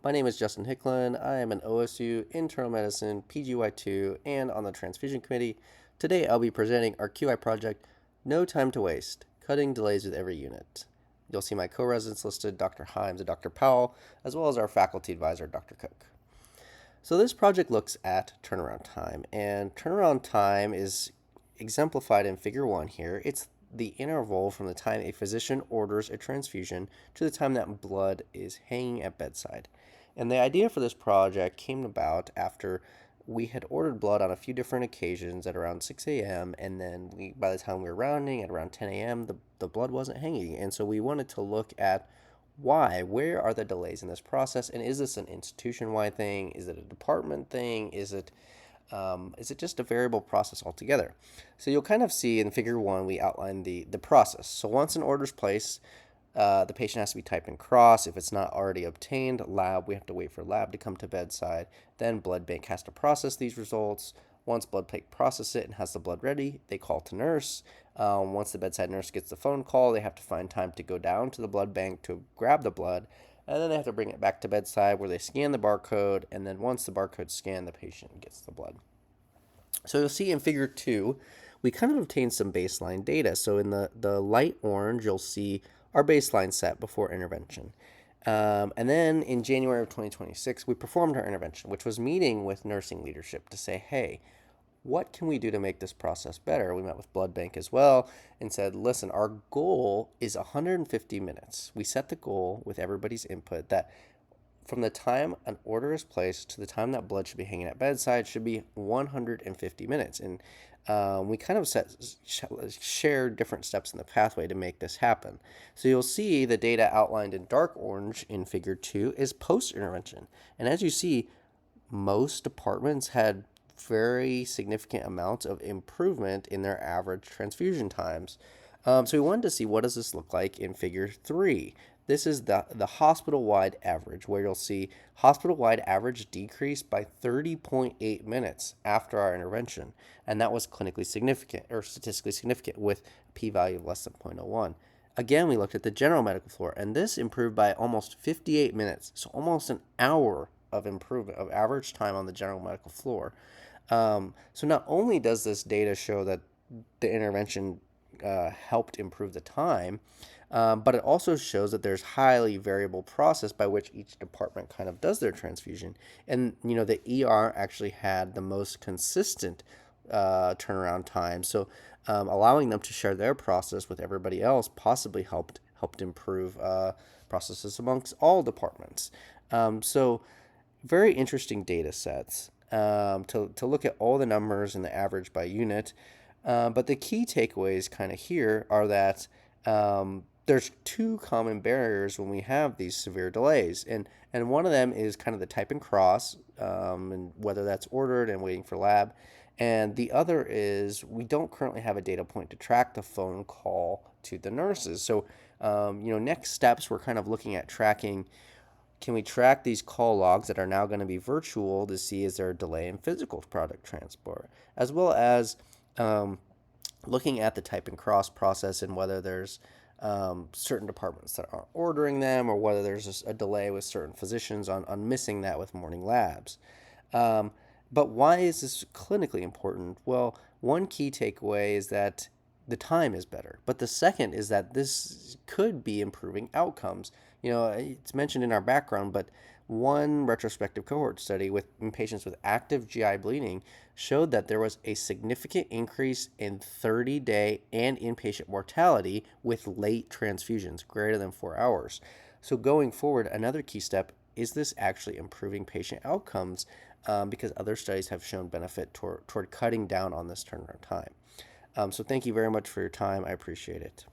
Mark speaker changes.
Speaker 1: My name is Justin Hicklin. I am an OSU internal medicine PGY2 and on the transfusion committee. Today I'll be presenting our QI project, No Time to Waste, Cutting Delays with Every Unit. You'll see my co-residents listed, Dr. Himes and Dr. Powell, as well as our faculty advisor, Dr. Cook. So this project looks at turnaround time, and turnaround time is exemplified in figure 1 here. It's the interval from the time a physician orders a transfusion to the time that blood is hanging at bedside. And the idea for this project came about after we had ordered blood on a few different occasions at around 6 a.m. and then by the time we were rounding at around 10 a.m., the blood wasn't hanging. And so we wanted to look at why? Where are the delays in this process? And is this an institution-wide thing? Is it a department thing? Is it just a variable process altogether? So you'll kind of see in figure 1, we outline the process. So once an order is placed, the patient has to be typed in cross. If it's not already obtained, lab, we have to wait for lab to come to bedside. Then blood bank has to process these results. Once blood bank processes it and has the blood ready, they call to nurse. Once the bedside nurse gets the phone call, they have to find time to go down to the blood bank to grab the blood. And then they have to bring it back to bedside where they scan the barcode. And then once the barcode's scanned, the patient gets the blood. So you'll see in figure 2, we kind of obtained some baseline data. So in the light orange, you'll see our baseline set before intervention. And then in January of 2026, we performed our intervention, which was meeting with nursing leadership to say, hey, what can we do to make this process better? We met with blood bank as well and said, listen, our goal is 150 minutes. We set the goal with everybody's input that from the time an order is placed to the time that blood should be hanging at bedside should be 150 minutes. And we kind of share different steps in the pathway to make this happen. So you'll see the data outlined in dark orange in figure 2 is post-intervention. And as you see, most departments had very significant amounts of improvement in their average transfusion times. So we wanted to see what does this look like in figure 3. This is the hospital-wide average, where you'll see hospital-wide average decreased by 30.8 minutes after our intervention. And that was clinically significant, or statistically significant, with a p-value of less than 0.01. Again, we looked at the general medical floor, and this improved by almost 58 minutes, so almost an hour of improvement of average time on the general medical floor. So not only does this data show that the intervention helped improve the time, but it also shows that there's highly variable process by which each department kind of does their transfusion. And, the ER actually had the most consistent turnaround time. So allowing them to share their process with everybody else possibly helped improve processes amongst all departments. So very interesting data sets to look at all the numbers and the average by unit. But the key takeaways kind of here are that there's 2 common barriers when we have these severe delays. And one of them is kind of the type and cross, and whether that's ordered and waiting for lab. And the other is we don't currently have a data point to track the phone call to the nurses. So, next steps, we're kind of looking at tracking. Can we track these call logs that are now going to be virtual to see is there a delay in physical product transport, as well as looking at the type and cross process and whether there's certain departments that aren't ordering them or whether there's a delay with certain physicians on missing that with morning labs. But why is this clinically important? Well, one key takeaway is that the time is better. But the second is that this could be improving outcomes. It's mentioned in our background, but one retrospective cohort study in patients with active GI bleeding showed that there was a significant increase in 30-day and inpatient mortality with late transfusions, greater than 4 hours. So going forward, another key step is this actually improving patient outcomes because other studies have shown benefit toward cutting down on this turnaround time. So thank you very much for your time. I appreciate it.